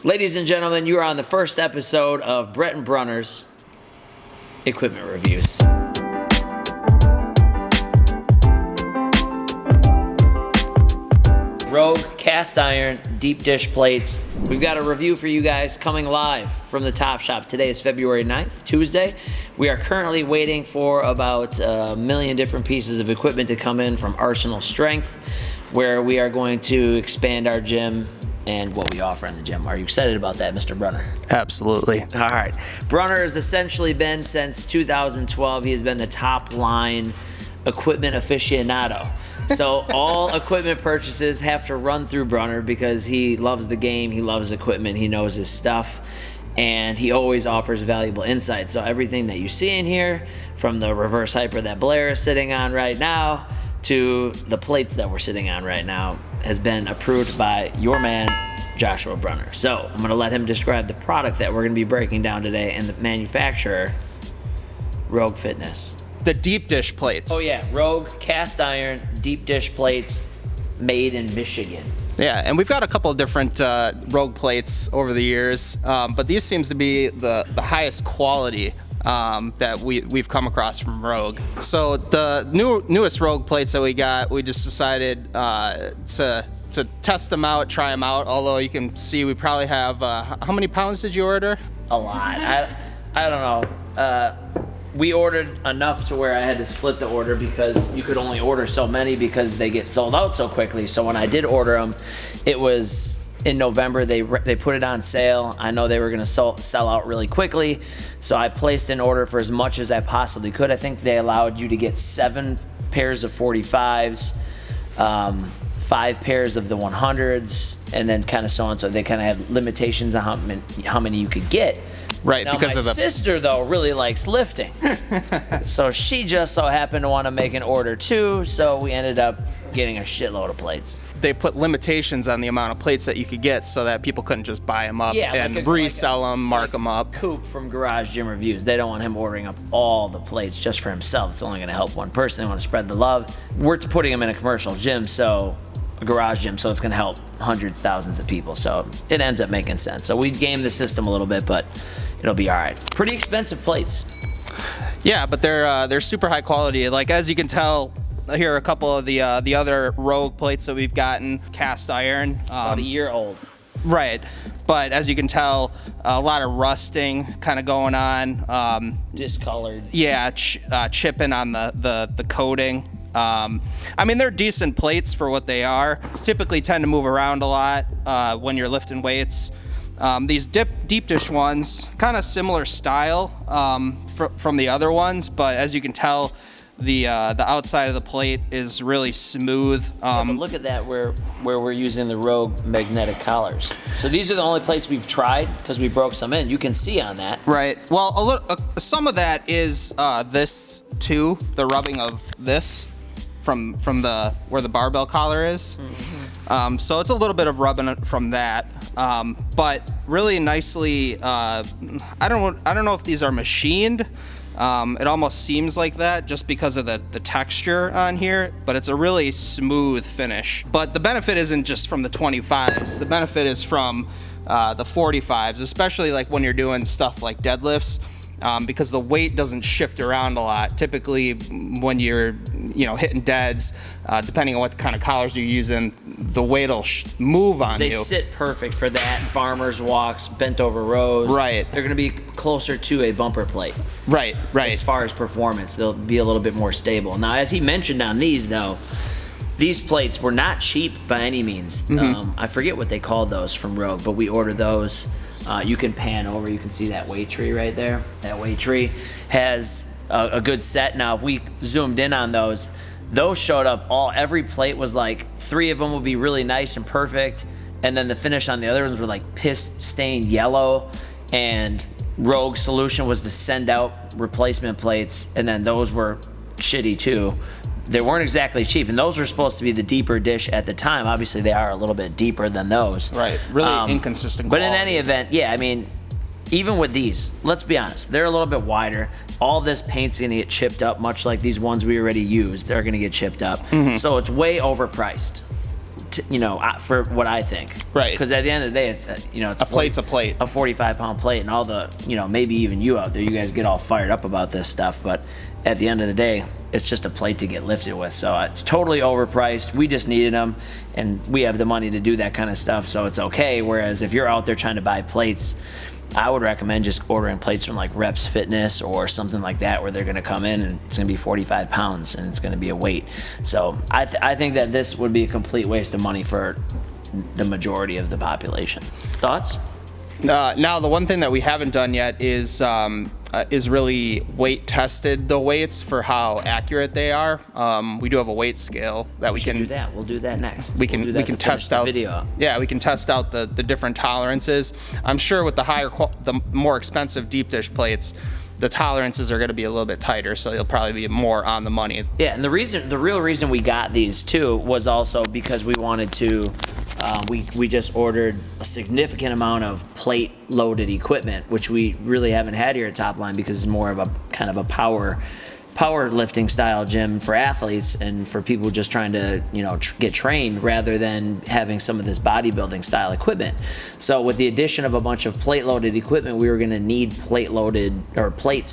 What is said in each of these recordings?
Ladies and gentlemen, you are on the first episode of Brett and Brunner's Equipment Reviews. Rogue cast iron deep dish plates. We've got a review for you guys coming live from the Top Shop. Today is February 9th, Tuesday. We are currently waiting for about a million different pieces of equipment to come in from Arsenal Strength, where we are going to expand our gym and what we offer in the gym. Are you excited about that, Mr. Brunner? Absolutely. All right. Brunner has essentially been, since 2012, he has been the top line equipment aficionado. So all equipment purchases have to run through Brunner because he loves the game, he loves equipment, he knows his stuff, and he always offers valuable insight. So everything that you see in here, from the reverse hyper that Blair is sitting on right now to the plates that we're sitting on right now, has been approved by your man, Joshua Brunner. So I'm gonna let him describe the product that we're gonna be breaking down today and the manufacturer, Rogue Fitness. The deep dish plates. Oh yeah, Rogue cast iron deep dish plates made in Michigan. Yeah, and we've got a couple of different Rogue plates over the years, but these seems to be the highest quality that we've come across from Rogue. So the newest Rogue plates that we got, we just decided to test them out, try them out. Although you can see we probably have how many pounds did you order? A lot. I don't know. We ordered enough to where I had to split the order because you could only order so many because they get sold out so quickly. So when I did order them, it was in November. They put it on sale. I know they were going to sell out really quickly, so I placed an order for as much as I possibly could. I think they allowed you to get 7 pairs of 45s, 5 pairs of the 100s, and then kind of so on. So they kind of had limitations on how many you could get. Right, now, because my of the sister, though, really likes lifting. So she just so happened to want to make an order, too, so we ended up getting a shitload of plates. They put limitations on the amount of plates that you could get so that people couldn't just buy them up and resell them, mark them up. Coop from Garage Gym Reviews. They don't want him ordering up all the plates just for himself. It's only going to help one person. They want to spread the love. We're putting him in a commercial gym, so a garage gym, so it's going to help hundreds, thousands of people. So it ends up making sense. So we gamed the system a little bit, but it'll be all right. Pretty expensive plates. Yeah, but they're super high quality. Like, as you can tell, here are a couple of the other Rogue plates that we've gotten, cast iron. About a year old. Right, but as you can tell, a lot of rusting kind of going on. Discolored. Yeah, chipping on the coating. I mean, they're decent plates for what they are. It's typically tend to move around a lot when you're lifting weights. These deep dish ones, kind of similar style from the other ones, but as you can tell, the outside of the plate is really smooth. Yeah, but look at that, where we're using the Rogue magnetic collars. So these are the only plates we've tried because we broke some in. You can see on that. Right. Well, some of that is this too, the rubbing of this from where the barbell collar is. Mm-hmm. So it's a little bit of rubbing from that. But really nicely, I don't know if these are machined. It almost seems like that just because of the texture on here, but it's a really smooth finish. But the benefit isn't just from the 25s. The benefit is from the 45s, especially like when you're doing stuff like deadlifts. Because the weight doesn't shift around a lot. Typically, when you're hitting deads, depending on what kind of collars you're using, the weight will move on you. They sit perfect for that. Farmers walks, bent over rows. Right. They're going to be closer to a bumper plate. Right. As far as performance, they'll be a little bit more stable. Now, as he mentioned on these, though, these plates were not cheap by any means. Mm-hmm. I forget what they called those from Rogue, but we ordered those. You can pan over, you can see that weight tree right there. That weight tree has a good set. Now, if we zoomed in on those showed up every plate was like 3 of them would be really nice and perfect, and then the finish on the other ones were like piss stained yellow, and Rogue's solution was to send out replacement plates, and then those were shitty too. They weren't exactly cheap, and those were supposed to be the deeper dish at the time. Obviously, they are a little bit deeper than those. Right, really inconsistent But quality. in any event, yeah, I mean, even with these, let's be honest, they're a little bit wider. All this paint's gonna get chipped up, much like these ones we already used. They're gonna get chipped up. Mm-hmm. So it's way overpriced. for what I think. Right. Because at the end of the day, it's A plate's a plate. a 45-pound plate, and all the maybe even you out there, you guys get all fired up about this stuff, but at the end of the day, it's just a plate to get lifted with. So it's totally overpriced. We just needed them, and we have the money to do that kind of stuff, so it's okay. Whereas if you're out there trying to buy plates, I would recommend just ordering plates from like Reps Fitness or something like that, where they're going to come in and it's going to be 45 pounds and it's going to be a weight. So I think that this would be a complete waste of money for the majority of the population. Thoughts? Now, the one thing that we haven't done yet is really weight tested the weights for how accurate they are. We do have a weight scale that we can do that. We'll do that next. We can test out video. Yeah, we can test out the different tolerances. I'm sure with the more expensive deep dish plates, the tolerances are going to be a little bit tighter, so you'll probably be more on the money. Yeah, and the real reason we got these too was also because we wanted to. We just ordered a significant amount of plate loaded equipment, which we really haven't had here at Top Line because it's more of a kind of a power lifting style gym for athletes and for people just trying to get trained, rather than having some of this bodybuilding style equipment. So with the addition of a bunch of plate loaded equipment, we were going to need plates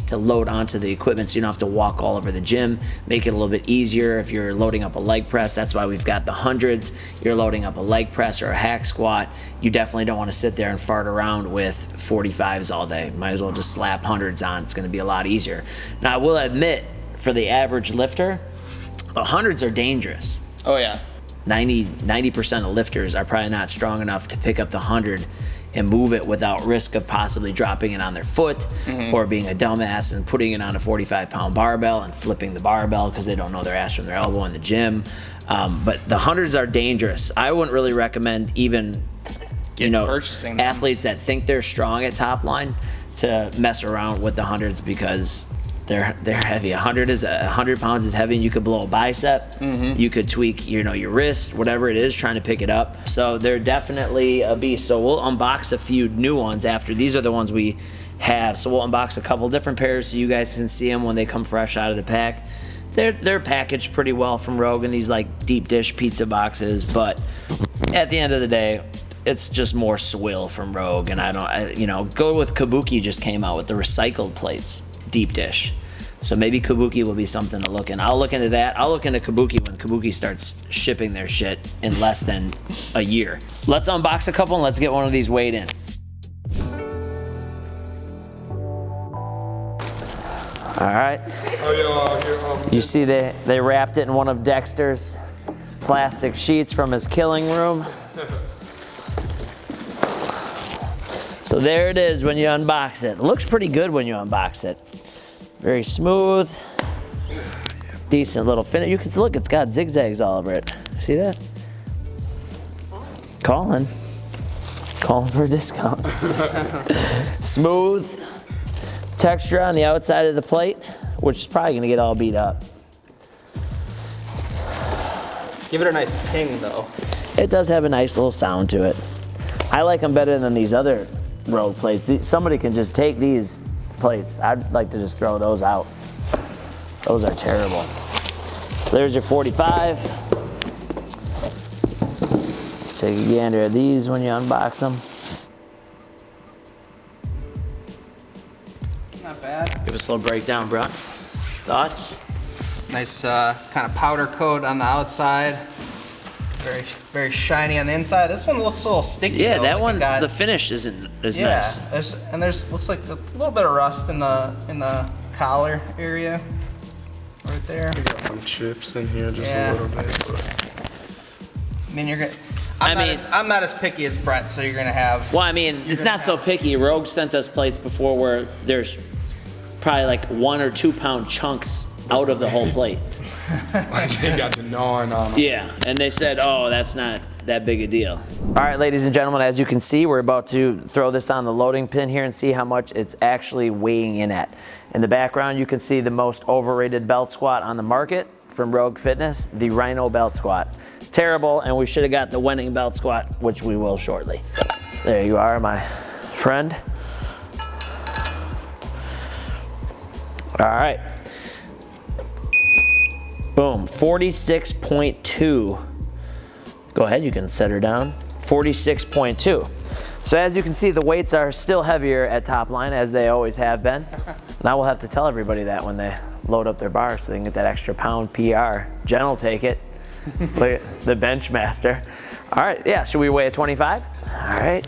to load onto the equipment, so you don't have to walk all over the gym. Make it a little bit easier if you're loading up a leg press. That's why we've got the hundreds. You're loading up a leg press or a hack squat, you definitely don't want to sit there and fart around with 45s all day. Might as well just slap hundreds on. It's going to be a lot easier. Now, I will admit, for the average lifter, the hundreds are dangerous. Oh yeah. 90% of lifters are probably not strong enough to pick up the 100 and move it without risk of possibly dropping it on their foot, or being a dumbass and putting it on a 45-pound barbell and flipping the barbell because they don't know their ass from their elbow in the gym. But the hundreds are dangerous. I wouldn't really recommend even purchasing them. Athletes that think they're strong at Top Line to mess around with the hundreds, because they're heavy. 100 pounds is heavy, and you could blow a bicep. You could tweak your wrist, whatever it is, trying to pick it up. So they're definitely a beast. So we'll unbox a few new ones after. These are the ones we have. So we'll unbox a couple different pairs so you guys can see them when they come fresh out of the pack. They're packaged pretty well from Rogue in these like deep dish pizza boxes, but at the end of the day, it's just more swill from Rogue. And go with Kabuki. Just came out with the recycled plates deep dish, so maybe Kabuki will be something to look in. I'll look into that. I'll look into Kabuki when Kabuki starts shipping their shit in less than a year. Let's unbox a couple and let's get one of these weighed in. All right. You see they wrapped it in one of Dexter's plastic sheets from his killing room. So there it is when you unbox it. It looks pretty good when you unbox it. Very smooth. Decent little finish. You can look, it's got zigzags all over it. See that? Calling for a discount. Smooth texture on the outside of the plate, which is probably gonna get all beat up. Give it a nice ting though. It does have a nice little sound to it. I like them better than these other Rogue plates. Somebody can just take these plates. I'd like to just throw those out. Those are terrible. So there's your 45. Take a gander at these when you unbox them. Not bad. Give us a little breakdown, bro. Thoughts? Nice kind of powder coat on the outside. Very, very shiny on the inside. This one looks a little sticky. Yeah, though. that Like one. got, The finish isn't as nice. Yeah, there's looks like a little bit of rust in the collar area, right there. We got some chips in here, just Yeah. a little bit. But I mean, I'm not as picky as Brett, so you're gonna have. Well, I mean, it's not so picky. Rogue sent us plates before where there's probably like 1 or 2 pound chunks out of the whole plate. like they got the gnawing on them. Yeah, and they said, oh, that's not that big a deal. All right, ladies and gentlemen, as you can see, we're about to throw this on the loading pin here and see how much it's actually weighing in at. In the background, you can see the most overrated belt squat on the market from Rogue Fitness, the Rhino belt squat. Terrible, and we should have got the winning belt squat, which we will shortly. There you are, my friend. All right. Boom, 46.2 Go ahead, you can set her down. 46.2. So as you can see, the weights are still heavier at top line, as they always have been. Now we'll have to tell everybody that when they load up their bar so they can get that extra pound PR. Jen will take it. Look at the bench master. All right, yeah, should we weigh a 25? All right.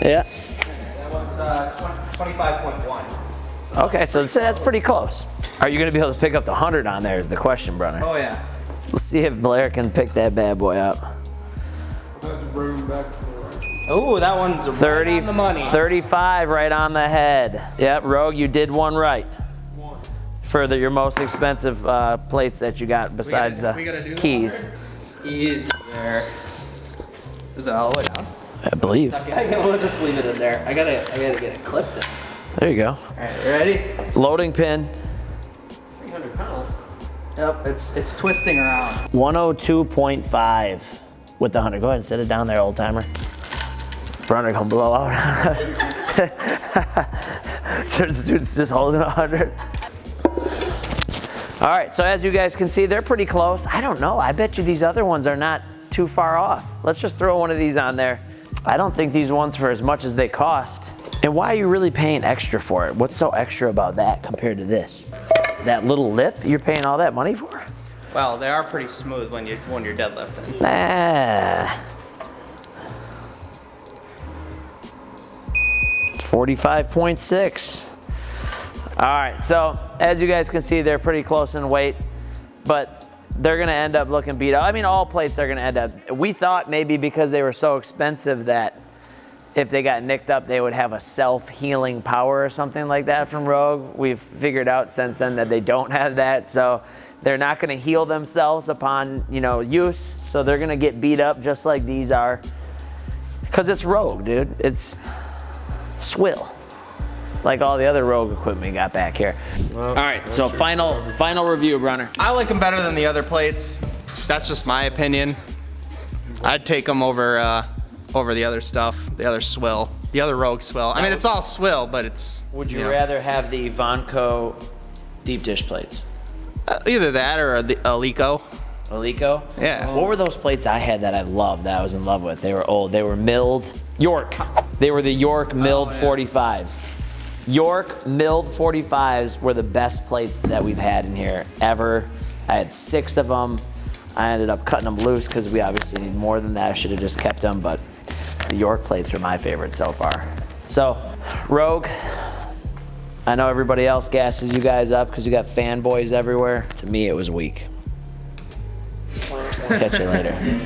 Yeah. That one's 25.1. Okay, so that's pretty close. Are you gonna be able to pick up the 100 on there is the question, Brunner. Oh yeah. Let's see if Blair can pick that bad boy up. Oh, that one's 30, right on the money. 35 right on the head. Yep, Rogue, you did one right. For your most expensive plates that you got besides we the gotta do keys. Easy there. Is it all the way down? I believe. We'll just leave it in there. I gotta get it clipped in. There you go. All right, you ready? Loading pin. 300 pounds. Yep, it's twisting around. 102.5 with the 100. Go ahead and set it down there, old timer. Brunner gonna blow out on us. So this dude's just holding 100. All right, so as you guys can see, they're pretty close. I don't know, I bet you these other ones are not too far off. Let's just throw one of these on there. I don't think these ones for as much as they cost. And why are you really paying extra for it? What's so extra about that compared to this? That little lip you're paying all that money for? Well, they are pretty smooth when you're deadlifting. Nah. 45.6. All right, so as you guys can see, they're pretty close in weight, but they're gonna end up looking beat up. I mean, all plates are gonna end up. We thought maybe because they were so expensive that if they got nicked up, they would have a self-healing power or something like that from Rogue. We've figured out since then that they don't have that, so they're not gonna heal themselves upon, use, so they're gonna get beat up just like these are. Because it's Rogue, dude. It's swill. Like all the other Rogue equipment we got back here. All right, so final review, Brunner. I like them better than the other plates. That's just my opinion. I'd take them over the other stuff, the other swill, the other Rogue swill. I mean, it's all swill, but it's. Would you rather have the Vonco deep dish plates? Either that or the Alico. Alico? Yeah. What were those plates I had that I loved, that I was in love with? They were old. They were milled. York. They were the York milled 45s. York milled 45s were the best plates that we've had in here ever. I had 6 of them. I ended up cutting them loose because we obviously need more than that. I should have just kept them, but the York plates are my favorite so far. So, Rogue, I know everybody else gasses you guys up because you got fanboys everywhere. To me, it was weak. Catch you later.